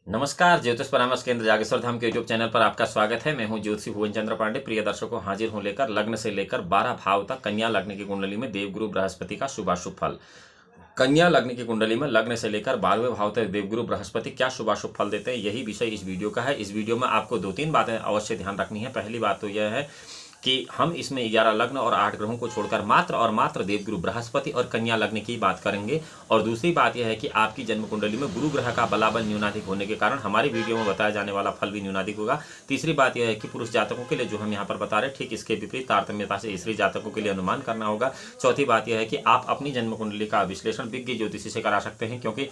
नमस्कार, ज्योतिष परामर्श केंद्र जागेश्वर धाम के यूट्यूब चैनल पर आपका स्वागत है। मैं हूं ज्योतिषी भुवन चंद्र पांडे। प्रिय दर्शकों, हाजिर हूं लेकर लग्न से लेकर 12 भाव तक कन्या लग्न की कुंडली में देवगुरु बृहस्पति का शुभाशुभ फल। कन्या लग्न की कुंडली में लग्न से लेकर 12वें भाव तक देवगुरु बृहस्पति क्या शुभाशुभ फल देते हैं, यही विषय इस वीडियो का है। इस वीडियो में आपको 2-3 बातें अवश्य ध्यान रखनी है। पहली बात तो यह है कि हम इसमें 11 लग्न और 8 ग्रहों को छोड़कर मात्र और मात्र देवगुरु बृहस्पति और कन्या लग्न की बात करेंगे। और दूसरी बात यह है कि आपकी जन्म कुंडली में गुरु ग्रह का बलाबल न्यूनाधिक होने के कारण हमारी वीडियो में बताया जाने वाला फल भी न्यूनाधिक होगा। तीसरी बात यह है कि पुरुष जातकों के लिए जो हम यहाँ पर बता रहे हैं, ठीक इसके विपरीत तारतम्यता से स्त्री जातकों के लिए अनुमान करना होगा। चौथी बात यह है कि आप अपनी जन्म कुंडली का विश्लेषण विज्ञ ज्योतिषी से करा सकते हैं, क्योंकि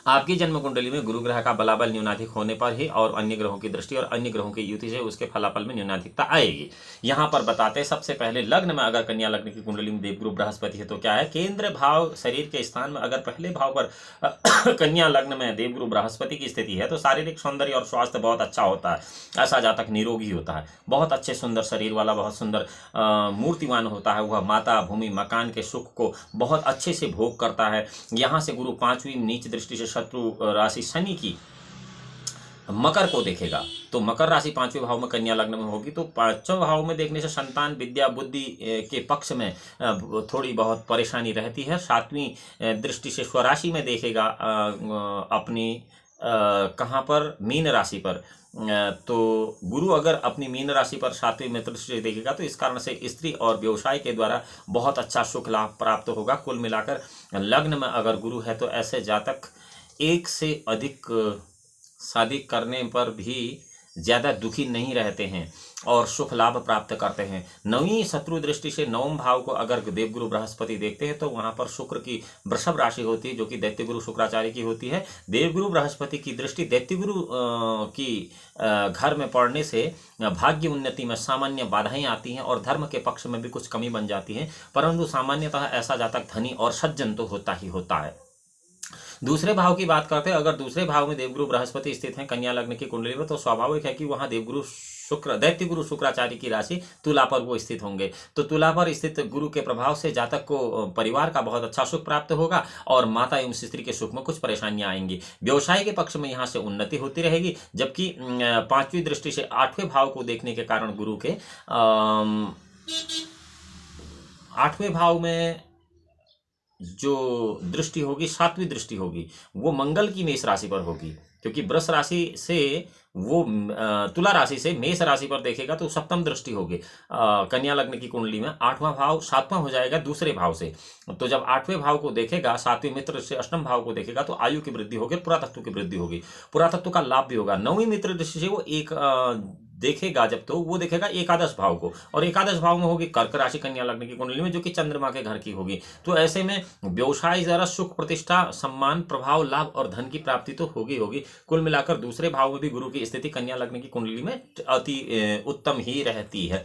आपकी जन्म कुंडली में गुरु ग्रह का बलाबल न्यूनाधिक होने पर ही और अन्य ग्रहों की दृष्टि और अन्य ग्रहों की युति से उसके फलाफल में न्यूनाधिकता आएगी। यहां पर बताते हैं सबसे पहले लग्न में अगर कन्या लग्न की कुंडली में देवगुरु बृहस्पति है तो क्या है। केंद्र भाव शरीर के स्थान में अगर पहले भाव पर कन्या लग्न में देवगुरु बृहस्पति की स्थिति है तो शारीरिक सौंदर्य और स्वास्थ्य बहुत अच्छा होता है। ऐसा जातक निरोगी होता है, बहुत अच्छे सुंदर शरीर वाला, बहुत सुंदर मूर्तिवान होता है। वह माता भूमि मकान के सुख को बहुत अच्छे से भोग करता है। यहाँ से गुरु 5वीं नीच दृष्टि से शत्रु राशि शनि की मकर को देखेगा, तो मकर राशि 5वें भाव में कन्या लग्न में होगी, तो 5वें भाव में देखने से संतान विद्या बुद्धि के पक्ष में थोड़ी बहुत परेशानी रहती है। 7वीं दृष्टि से स्वराशि में देखेगा अपनी कहाँ पर, मीन राशि पर। तो गुरु अगर अपनी मीन राशि पर 7वीं मित्र से देखेगा तो इस कारण से स्त्री और व्यवसाय के द्वारा बहुत अच्छा सुख लाभ प्राप्त होगा। कुल मिलाकर लग्न में अगर गुरु है तो ऐसे जातक एक से अधिक शादी करने पर भी ज़्यादा दुखी नहीं रहते हैं और सुख लाभ प्राप्त करते हैं। 9वीं शत्रु दृष्टि से 9वें भाव को अगर देवगुरु बृहस्पति देखते हैं तो वहाँ पर शुक्र की वृषभ राशि होती है, जो कि दैत्यगुरु शुक्राचार्य की होती है। देवगुरु बृहस्पति की दृष्टि दैत्यगुरु की घर में पड़ने से भाग्य उन्नति में सामान्य बाधाएं आती हैं और धर्म के पक्ष में भी कुछ कमी बन जाती है, परंतु सामान्यतः ऐसा जातक धनी और सज्जन तो होता ही होता है। दूसरे भाव की बात करते हैं, अगर दूसरे भाव में देवगुरु बृहस्पति स्थित हैं कन्या लग्न की कुंडली में, तो स्वाभाविक है कि वहां देवगुरु शुक्र दैत्यगुरु शुक्राचार्य की राशि तुला पर वो स्थित होंगे। तो तुला पर स्थित गुरु के प्रभाव से जातक को परिवार का बहुत अच्छा सुख प्राप्त होगा और माता एवं स्त्री के सुख में कुछ परेशानियां आएंगी। व्यवसाय के पक्ष में यहाँ से उन्नति होती रहेगी, जबकि 5वीं दृष्टि से 8वें भाव को देखने के कारण गुरु के 8वें भाव में जो दृष्टि होगी, 7वीं दृष्टि होगी, वो मंगल की मेष राशि पर होगी, क्योंकि वृष राशि से वो तुला राशि से मेष राशि पर देखेगा तो सप्तम दृष्टि होगी। कन्या लग्न की कुंडली में 8वां भाव 7वां हो जाएगा दूसरे भाव से। तो जब 8वें भाव को देखेगा, 7वें मित्र से अष्टम भाव को देखेगा तो आयु की वृद्धि होगी, पुरातत्व की वृद्धि होगी, पुरातत्व का लाभ भी होगा। 9वीं मित्र दृष्टि से वो एक देखेगा जब, तो वो देखेगा एकादश भाव को, और एकादश भाव में होगी कर्क राशि कन्या लग्न की कुंडली में, जो कि चंद्रमा के घर की होगी। तो ऐसे में व्यवसाय जरा सुख प्रतिष्ठा सम्मान प्रभाव लाभ और धन की प्राप्ति तो होगी। कुल मिलाकर दूसरे भाव में भी गुरु की स्थिति कन्या लग्न की कुंडली में अति उत्तम ही रहती है।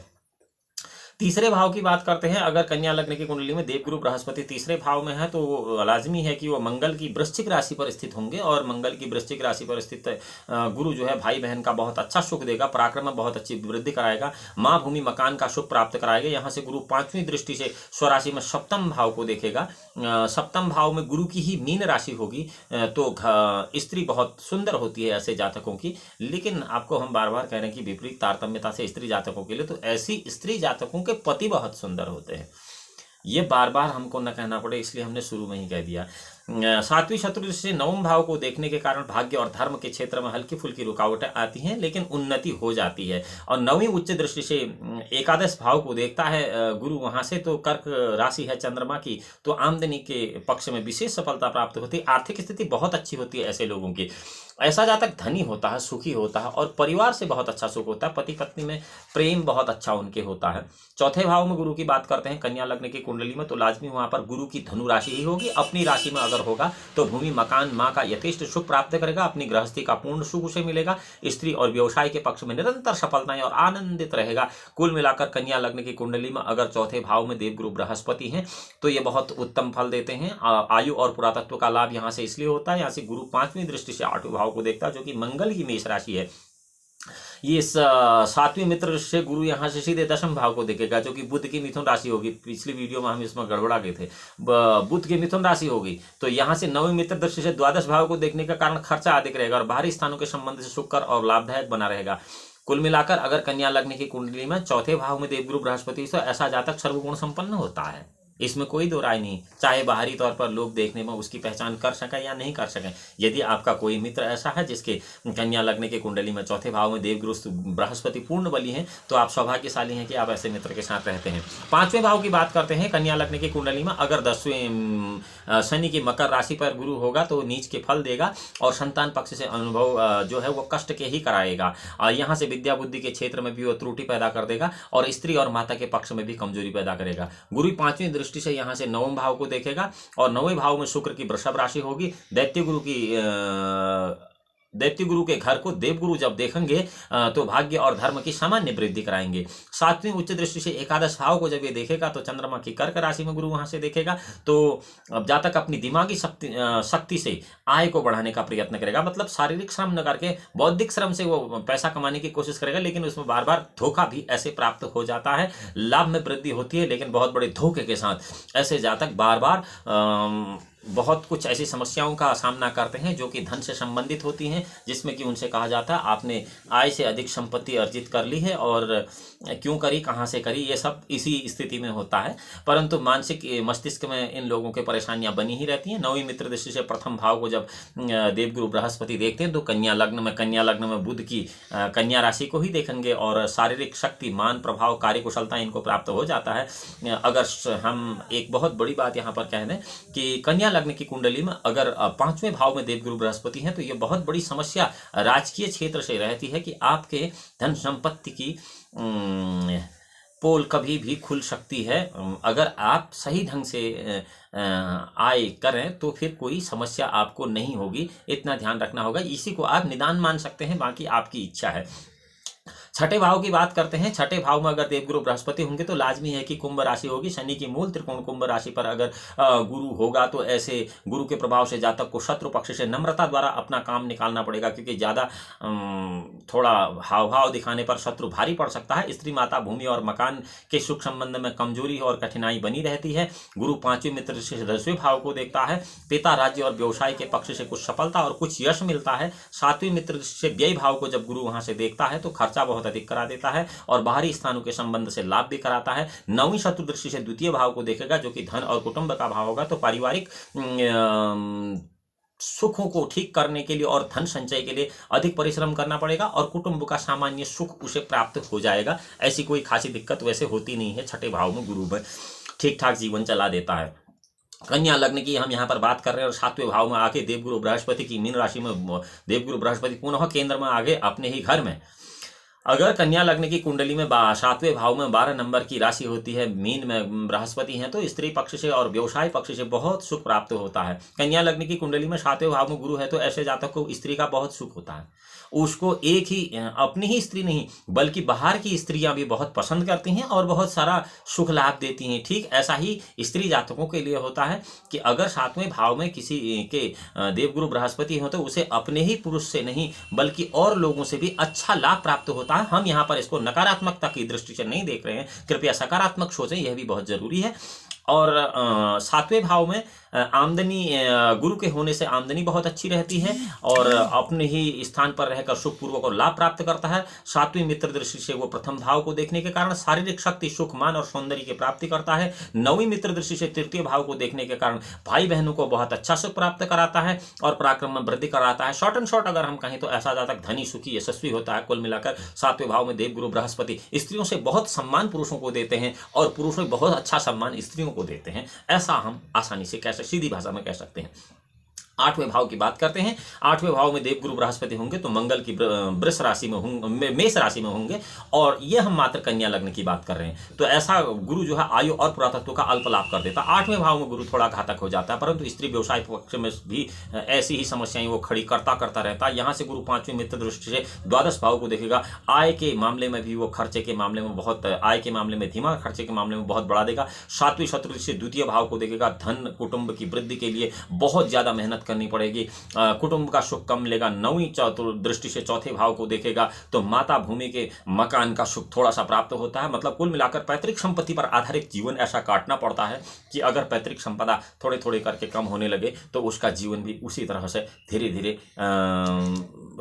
तीसरे भाव की बात करते हैं, अगर कन्या लग्न की कुंडली में देवगुरु बृहस्पति तीसरे भाव में है तो लाजमी है कि वो मंगल की वृश्चिक राशि पर स्थित होंगे, और मंगल की वृश्चिक राशि पर स्थित गुरु जो है भाई बहन का बहुत अच्छा सुख देगा, पराक्रम में बहुत अच्छी वृद्धि कराएगा, माँ भूमि मकान का सुख प्राप्त कराएगा। यहाँ से गुरु 5वीं दृष्टि से स्वराशि में सप्तम भाव को देखेगा। सप्तम भाव में गुरु की ही मीन राशि होगी, तो स्त्री बहुत सुंदर होती है ऐसे जातकों की, लेकिन आपको हम बार बार कह रहे हैं कि विपरीत तारतम्यता से स्त्री जातकों के लिए, तो ऐसी स्त्री जातकों के पति बहुत सुंदर होते हैं। ये बार बार हमको न कहना पड़े, इसलिए हमने शुरू में ही कह दिया। 7वीं शत्रु दृष्टि से 9वें भाव को देखने के कारण भाग्य और धर्म के क्षेत्र में हल्की फुल्की रुकावटें आती हैं, लेकिन उन्नति हो जाती है। और 9वीं उच्च दृष्टि से एकादश भाव को देखता है गुरु वहां से, तो कर्क राशि है चंद्रमा की, तो आमदनी के पक्ष में विशेष सफलता प्राप्त होती है, आर्थिक स्थिति बहुत अच्छी होती है ऐसे लोगों की। ऐसा जातक धनी होता है, सुखी होता है और परिवार से बहुत अच्छा सुख होता है, पति पत्नी में प्रेम बहुत अच्छा उनके होता है। चौथे भाव में गुरु की बात करते हैं कन्या लग्न की कुंडली में, तो लाजमी वहां पर गुरु की धनु राशि ही होगी। अपनी राशि में अगर होगा तो भूमि मकान माँ का यथेष्ट सुख प्राप्त करेगा, अपनी गृहस्थी का पूर्ण सुख उसे मिलेगा, स्त्री और व्यवसाय के पक्ष में निरंतर सफलताएं और आनंदित रहेगा। कुल मिलाकर कन्या लग्न की कुंडली में अगर चौथे भाव में देवगुरु बृहस्पति हैं तो ये बहुत उत्तम फल देते हैं। आयु और पुरातत्व का लाभ यहाँ से इसलिए होता है, यहाँ से गुरु 5वीं दृष्टि से 8वें भाव को देखता है, जो कि मंगल की मेष राशि है। ये सातवीं मित्र से गुरु यहाँ से सीधे दशम भाव को देखेगा, जो कि बुध की मिथुन राशि होगी। पिछली वीडियो में हम इसमें गड़बड़ा गए थे। बुध की मिथुन राशि होगी, तो यहाँ से नवीं मित्र दृष्टि से द्वादश भाव को देखने का कारण खर्चा अधिक रहेगा और बाहरी स्थानों के संबंध से शुक्र और लाभदायक बना रहेगा। कुल मिलाकर अगर कन्या लग्न की कुंडली में चौथे भाव में देवगुरु बृहस्पति, तो ऐसा जातक सर्वगुण संपन्न होता है। इसमें कोई दो राय नहीं, चाहे बाहरी तौर पर लोग देखने में उसकी पहचान कर सकें या नहीं कर सकें। यदि आपका कोई मित्र ऐसा है जिसके कन्या लग्न की कुंडली में चौथे भाव में देवगुरु बृहस्पति पूर्ण बली हैं, तो आप सौभाग्यशाली हैं कि आप ऐसे मित्र के साथ रहते हैं। पांचवें भाव की बात करते हैं। कन्या लग्न की कुंडली में अगर 10वें शनि की मकर राशि पर गुरु होगा तो नीच के फल देगा और संतान पक्ष से अनुभव जो है वो कष्ट के ही कराएगा। यहाँ से विद्या बुद्धि के क्षेत्र में भी वो त्रुटि पैदा कर देगा और स्त्री और माता के पक्ष में भी कमजोरी पैदा करेगा। गुरु पांचवें दृष्टि से यहाँ से नवम भाव को देखेगा और नौवें भाव में शुक्र की वृषभ राशि होगी। दैत्य गुरु के घर को देवगुरु जब देखेंगे तो भाग्य और धर्म की सामान्य वृद्धि कराएंगे। सातवीं उच्च दृष्टि से एकादश भाव को जब ये देखेगा तो चंद्रमा की कर्क राशि में गुरु वहां से देखेगा, तो जातक अपनी दिमागी शक्ति से आय को बढ़ाने का प्रयत्न करेगा। मतलब शारीरिक श्रम न करके बौद्धिक श्रम से वो पैसा कमाने की कोशिश करेगा, लेकिन उसमें बार बार धोखा भी ऐसे प्राप्त हो जाता है। लाभ में वृद्धि होती है लेकिन बहुत बड़े धोखे के साथ ऐसे जातक बार बार बहुत कुछ ऐसी समस्याओं का सामना करते हैं जो कि धन से संबंधित होती हैं, जिसमें कि उनसे कहा जाता है आपने आय से अधिक संपत्ति अर्जित कर ली है और क्यों करी, कहाँ से करी, ये सब इसी स्थिति में होता है। परंतु मानसिक मस्तिष्क में इन लोगों की परेशानियां बनी ही रहती हैं। नौवीं मित्र दृष्टि से प्रथम भाव को जब देवगुरु बृहस्पति देखते हैं तो कन्या लग्न में बुध की कन्या राशि को ही देखेंगे और शारीरिक शक्ति, मान, प्रभाव, कार्यकुशलता इनको प्राप्त हो जाता है। अगर हम एक बहुत बड़ी बात यहाँ पर कह दें कि कन्या लग्न की कुंडली में अगर पांचवें भाव में देवगुरु बृहस्पति हैं तो ये बहुत बड़ी समस्या राजकीय क्षेत्र से रहती है कि आपके धन संपत्ति की पोल कभी भी खुल सकती है। अगर आप सही ढंग से आय करें तो फिर कोई समस्या आपको नहीं होगी, इतना ध्यान रखना होगा। इसी को आप निदान मान सकते हैं, बाकी आपकी इच्छा है। छठे भाव की बात करते हैं। छठे भाव में अगर देवगुरु बृहस्पति होंगे तो लाजमी है कि कुंभ राशि होगी। शनि की मूल त्रिकोण कुंभ राशि पर अगर गुरु होगा तो ऐसे गुरु के प्रभाव से जातक को शत्रु पक्ष से नम्रता द्वारा अपना काम निकालना पड़ेगा, क्योंकि ज़्यादा थोड़ा हाव भाव दिखाने पर शत्रु भारी पड़ सकता है। स्त्री, माता, भूमि और मकान के सुख संबंध में कमजोरी और कठिनाई बनी रहती है। गुरु पांचवें मित्र से 10वें भाव को देखता है। पिता, राज्य और व्यवसाय के पक्ष से कुछ सफलता और कुछ यश मिलता है। सातवें मित्र से व्यय भाव को जब गुरु वहां से देखता है तो खर्चा बहुत अधिक करा देता है और बाहरी स्थानों के संबंध से लाभ भी कराता है। नौवीं शत्रु दृष्टि से द्वितीय भाव को देखेगा जो कि धन और कुटुंब का भाव होगा, तो पारिवारिक सुखों को ठीक करने के लिए और धन संचय के लिए अधिक परिश्रम करना पड़ेगा और कुटुंब का सामान्य सुख उसे प्राप्त हो जाएगा। ऐसी कोई खासी दिक्कत वैसे होती नहीं है। छठे भाव में गुरु ठीक ठाक जीवन चला देता है। कन्या लग्न की हम यहाँ पर बात कर रहे हैं और सातवें भाव में आके देवगुरु बृहस्पति की मीन राशि में देवगुरु बृहस्पति पुनः केंद्र में आगे अपने ही घर में। अगर कन्या लग्न की कुंडली में सातवें भाव में 12 नंबर की राशि होती है, मीन में बृहस्पति हैं, तो स्त्री पक्ष से और व्यवसाय पक्ष से बहुत सुख प्राप्त होता है। कन्या लग्न की कुंडली में सातवें भाव में गुरु है तो ऐसे जातक को स्त्री का बहुत सुख होता है। उसको एक ही अपनी ही स्त्री नहीं बल्कि बाहर की स्त्रियां भी बहुत पसंद करती हैं और बहुत सारा सुख लाभ देती हैं। ठीक ऐसा ही स्त्री जातकों के लिए होता है कि अगर सातवें भाव में किसी के देवगुरु बृहस्पति हो तो उसे अपने ही पुरुष से नहीं बल्कि और लोगों से भी अच्छा लाभ प्राप्त होता है। हम यहाँ पर इसको नकारात्मकता की दृष्टि से नहीं देख रहे हैं, कृपया सकारात्मक सोचें, यह भी बहुत जरूरी है। और सातवें भाव में आमदनी गुरु के होने से आमदनी बहुत अच्छी रहती है और अपने ही स्थान पर रहकर सुखपूर्वक और लाभ प्राप्त करता है। सातवीं मित्र दृष्टि से वो प्रथम भाव को देखने के कारण शारीरिक शक्ति, सुख, मान और सौंदर्य की प्राप्ति करता है। नौवीं मित्र दृष्टि से तृतीय भाव को देखने के कारण भाई बहनों को बहुत अच्छा सुख प्राप्त कराता है और पराक्रम में वृद्धि कराता है। शॉर्ट एंड शॉर्ट अगर हम कहें तो ऐसा जातक धनी, सुखी, यशस्वी होता है। कुल मिलाकर सातवें भाव में देवगुरु बृहस्पति स्त्रियों से बहुत सम्मान पुरुषों को देते हैं और पुरुषों बहुत अच्छा सम्मान स्त्रियों को देते हैं। ऐसा हम आसानी से सीधी भाषा में कह सकते हैं। आठवें भाव की बात करते हैं। आठवें भाव में देवगुरु बृहस्पति होंगे तो मंगल की वृष राशि में होंगे, मेष राशि में होंगे और ये हम मात्र कन्या लग्न की बात कर रहे हैं। तो ऐसा गुरु जो है आयु और पुरातत्व का अल्प लाभ कर देता है। आठवें भाव में गुरु थोड़ा घातक हो जाता है, परंतु स्त्री व्यवसाय पक्ष में भी ऐसी ही समस्याएं वो खड़ी करता रहता है। यहाँ से गुरु पांचवें मित्र दृष्टि से द्वादश भाव को देखेगा। आय के मामले में भी वो खर्चे के मामले में बहुत, आय के मामले में धीमा, खर्चे के मामले में बहुत बढ़ा देगा। सातवीं शत्रु से द्वितीय भाव को देखेगा। धन, कुटुंब की वृद्धि के लिए बहुत ज्यादा मेहनत करनी पड़ेगी। कुटुंब का सुख कम मिलेगा। नौवीं दृष्टि से चौथे भाव को देखेगा तो माता भूमि के मकान का सुख थोड़ा सा प्राप्त होता है। मतलब कुल मिलाकर पैतृक संपत्ति पर आधारित जीवन ऐसा काटना पड़ता है कि अगर पैतृक संपदा थोड़े थोड़े करके कम होने लगे तो उसका जीवन भी उसी तरह से धीरे धीरे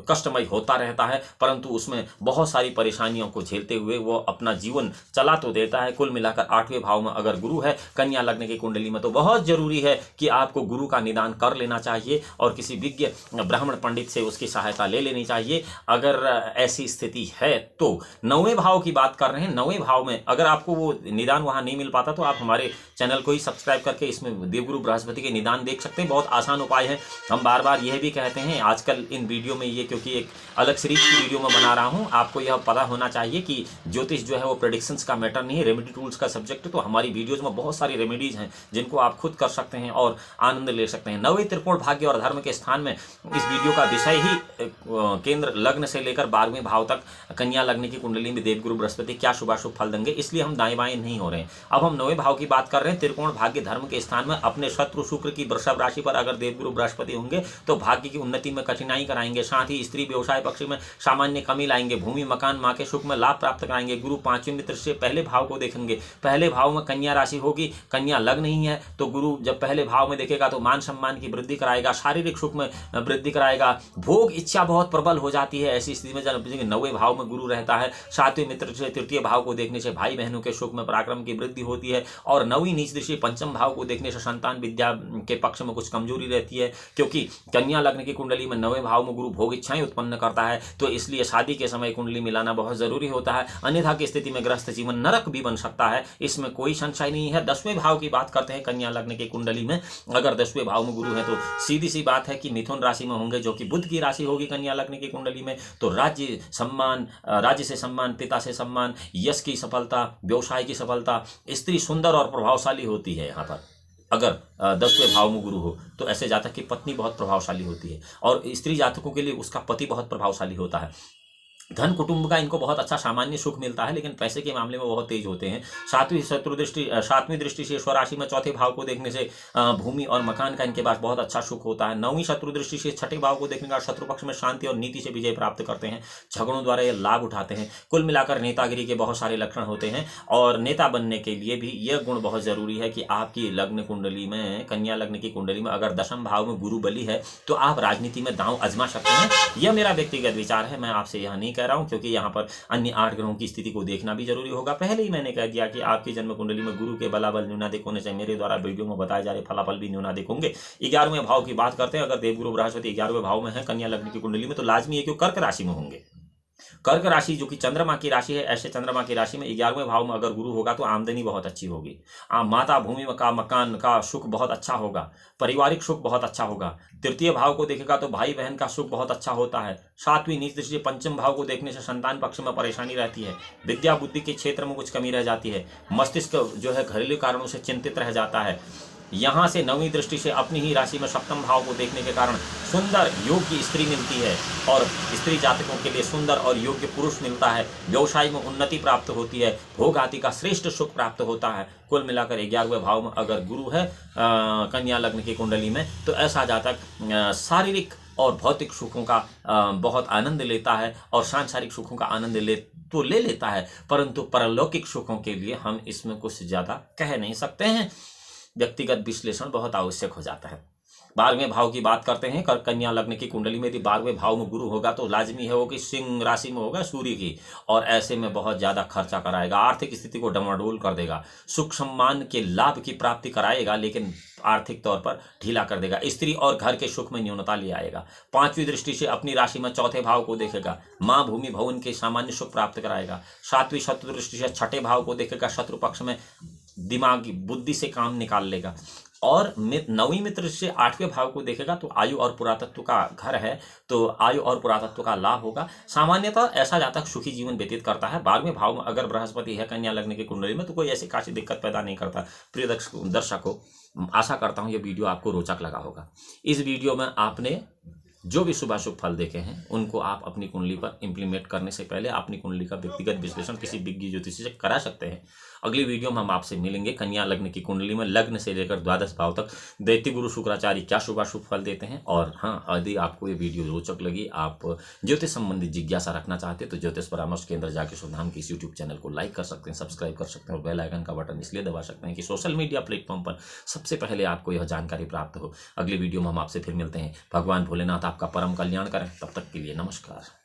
कष्टमय होता रहता है, परंतु उसमें बहुत सारी परेशानियों को झेलते हुए वो अपना जीवन चला तो देता है। कुल मिलाकर 8वें भाव में अगर गुरु है कन्या लग्न की कुंडली में तो बहुत जरूरी है कि आपको गुरु का निदान कर लेना चाहिए और किसी विज्ञ ब्राह्मण पंडित से उसकी सहायता ले लेनी चाहिए अगर ऐसी स्थिति है तो। 9वें भाव की बात कर रहे हैं। 9वें भाव में अगर आपको वो निदान वहां नहीं मिल पाता तो आप हमारे चैनल को ही सब्सक्राइब करके इसमें देवगुरु बृहस्पति के निदान देख सकते हैं। बहुत आसान उपाय है। हम बार बार यह भी कहते हैं आजकल इन वीडियो में, ये क्योंकि एक अलग सीरीज की वीडियो में बना रहा हूं, आपको यह पता होना चाहिए कि ज्योतिष जो है वो प्रेडिक्शंस का मैटर नहीं है, रेमेडी टूल्स का सब्जेक्ट है। तो हमारी वीडियोज में बहुत सारी रेमेडीज हैं जिनको आप खुद कर सकते हैं और आनंद ले सकते हैं। 9वें त्रिकोण भाग्य और धर्म के स्थान में इस वीडियो का विषय ही केंद्र लग्न से लेकर 12वें भाव तक कन्या लग्न की कुंडली में देवगुरु बृहस्पति क्या शुभाशुभ फल देंगे, इसलिए हम दाएं बाएं नहीं हो रहे हैं। अब हम 9वें भाव की बात कर रहे हैं। त्रिकोण भाग्य धर्म के स्थान में अपने शत्रु शुक्र की वृषभ राशि पर अगर देवगुरु बृहस्पति होंगे तो भाग्य की उन्नति में कठिनाई कराएंगे, साथ ही स्त्री व्यवसाय पक्ष में सामान्य कमी लाएंगे, भूमि मकान मां के सुख में लाभ प्राप्त कराएंगे। गुरु 5वें मित्र से पहले भाव को देखेंगे। पहले भाव में कन्या राशि होगी, कन्या लग्न नहीं है तो गुरु जब पहले भाव में देखेगा तो मान सम्मान की वृद्धि कराएगा, शारीरिक सुख में वृद्धि कराएगा, भोग इच्छा बहुत प्रबल हो जाती है। ऐसी स्थिति में जब 9वें भाव में गुरु रहता है, 7वें मित्र से तृतीय भाव को देखने से भाई बहनों के सुख में पराक्रम की वृद्धि होती है और 9वीं नीच दृष्टि 5म भाव को देखने से संतान विद्या के पक्ष में कुछ कमजोरी रहती है, क्योंकि कन्या लग्न की कुंडली में 9वें भाव में गुरु भोग इच्छाएं उत्पन्न करता है। तो इसलिए शादी के समय कुंडली मिलाना बहुत जरूरी होता है, अन्यथा की स्थिति में गृहस्थ जीवन नरक भी बन सकता है, इसमें कोई संशय नहीं है। 10वें भाव की बात करते हैं। कन्या लग्न की कुंडली में अगर 10वें भाव में गुरु है तो सीधी सी बात है कि मिथुन राशि में होंगे, जो कि बुध की राशि होगी कन्या लग्न की कुंडली में। तो राज्य सम्मान, राज्य से सम्मान, पिता से सम्मान, यश की सफलता, व्यवसाय की सफलता, स्त्री सुंदर और प्रभावशाली होती है। यहाँ पर अगर 10वें भाव में गुरु हो तो ऐसे जातक की पत्नी बहुत प्रभावशाली होती है और स्त्री जातकों के लिए उसका पति बहुत प्रभावशाली होता है। धन कुटुंब का इनको बहुत अच्छा सामान्य सुख मिलता है, लेकिन पैसे के मामले में बहुत तेज होते हैं। 7वीं दृष्टि से स्वराशि में चौथे भाव को देखने से भूमि और मकान का इनके पास बहुत अच्छा सुख होता है। 9वीं शत्रु दृष्टि से छठे भाव को देखने का शत्रु पक्ष में शांति और नीति से विजय प्राप्त करते हैं, झगड़ों द्वारा ये लाभ उठाते हैं। कुल मिलाकर नेतागिरी के बहुत सारे लक्षण होते हैं और नेता बनने के लिए भी यह गुण बहुत जरूरी है कि आपकी लग्न कुंडली में, कन्या लग्न की कुंडली में अगर 10म भाव में गुरु बली है तो आप राजनीति में दांव आजमा सकते हैं। यह मेरा व्यक्तिगत विचार है, मैं आपसे यह नहीं कह रहा हूं, क्योंकि यहाँ पर अन्य 8 ग्रहों की स्थिति को देखना भी जरूरी होगा। पहले ही मैंने कह दिया कि आपकी जन्म कुंडली में गुरु के बलाबल न्यूनाधिक होने से मेरे द्वारा वीडियो में बताए जा रहे फलाफल भी न्यूनाधिक होंगे। 11वें भाव की बात करते हैं। अगर देवगुरु बृहस्पति 11वें भाव में है कन्या लग्न की कुंडली में तो लाजमी है कि कर्क राशि में होंगे। कर्क राशि जो कि चंद्रमा की राशि है, ऐसे चंद्रमा की राशि में 11वें भाव में अगर गुरु होगा तो आमदनी बहुत अच्छी होगी। माता भूमि का मकान का सुख बहुत अच्छा होगा, पारिवारिक सुख बहुत अच्छा होगा। तृतीय भाव को देखेगा तो भाई बहन का सुख बहुत अच्छा होता है। 7वीं नीच दृष्टि 5म भाव को देखने से संतान पक्ष में परेशानी रहती है, विद्या बुद्धि के क्षेत्र में कुछ कमी रह जाती है, मस्तिष्क जो है घरेलू कारणों से चिंतित रह जाता है। यहाँ से 9वीं दृष्टि से अपनी ही राशि में 7म भाव को देखने के कारण सुंदर योग्य स्त्री मिलती है और स्त्री जातकों के लिए सुंदर और योग्य पुरुष मिलता है। व्यवसाय में उन्नति प्राप्त होती है, भोग आदि का श्रेष्ठ सुख प्राप्त होता है। कुल मिलाकर 11वें भाव में अगर गुरु है कन्या लग्न की कुंडली में तो ऐसा जातक शारीरिक और भौतिक सुखों का बहुत आनंद लेता है और सांसारिक सुखों का आनंद ले लेता है, परंतु परलौकिक सुखों के लिए हम इसमें कुछ ज़्यादा कह नहीं सकते हैं। व्यक्तिगत विश्लेषण बहुत आवश्यक हो जाता है। 12वें भाव की बात करते हैं। कन्या लग्न की कुंडली में यदि 12वें भाव में गुरु होगा तो लाजमी है वो कि सिंह राशि में होगा सूर्य की, और ऐसे में बहुत ज़्यादा खर्चा कराएगा, आर्थिक स्थिति को डमाडोल कर देगा, सुख सम्मान के लाभ की प्राप्ति कराएगा लेकिन आर्थिक तौर पर ढीला कर देगा। स्त्री और घर के सुख में न्यूनता ले आएगा। 5वीं दृष्टि से अपनी राशि में चौथे भाव को देखेगा, माँ भूमि भवन के सामान्य सुख प्राप्त कराएगा। 7वीं शत्रु दृष्टि से छठे भाव को देखेगा, शत्रु पक्ष में दिमागी बुद्धि से काम निकाल लेगा। और 9वीं मित्र से 8वें भाव को देखेगा तो आयु और पुरातत्व का घर है, तो आयु और पुरातत्व का लाभ होगा। सामान्यतः ऐसा जातक सुखी जीवन व्यतीत करता है। 12वें भाव में अगर बृहस्पति है कन्या लग्न की कुंडली में तो कोई ऐसी खासी दिक्कत पैदा नहीं करता। प्रिय दर्शकों, आशा करता हूं ये वीडियो आपको रोचक लगा होगा। इस वीडियो में आपने जो भी शुभाशुभ फल देखे हैं उनको आप अपनी कुंडली पर इंप्लीमेंट करने से पहले अपनी कुंडली का व्यक्तिगत विश्लेषण किसी विज्ञ ज्योतिषी से करा सकते हैं। अगली वीडियो में हम आपसे मिलेंगे कन्या लग्न की कुंडली में लग्न से लेकर द्वादश भाव तक दैत्य गुरु शुक्राचार्य क्या शुभाशुभ फल देते हैं। और हाँ, यदि आपको ये वीडियो रोचक लगी, आप ज्योतिष संबंधित जिज्ञासा रखना चाहते हैं तो ज्योतिष परामर्श केंद्र जागेश्वर धाम के इस यूट्यूब चैनल को लाइक कर सकते हैं, सब्सक्राइब कर सकते हैं और बेल आइकन का बटन इसलिए दबा सकते हैं कि सोशल मीडिया प्लेटफॉर्म पर सबसे पहले आपको यह जानकारी प्राप्त हो। अगली वीडियो में हम आपसे फिर मिलते हैं। भगवान भोलेनाथ आपका परम कल्याण करें। तब तक के लिए नमस्कार।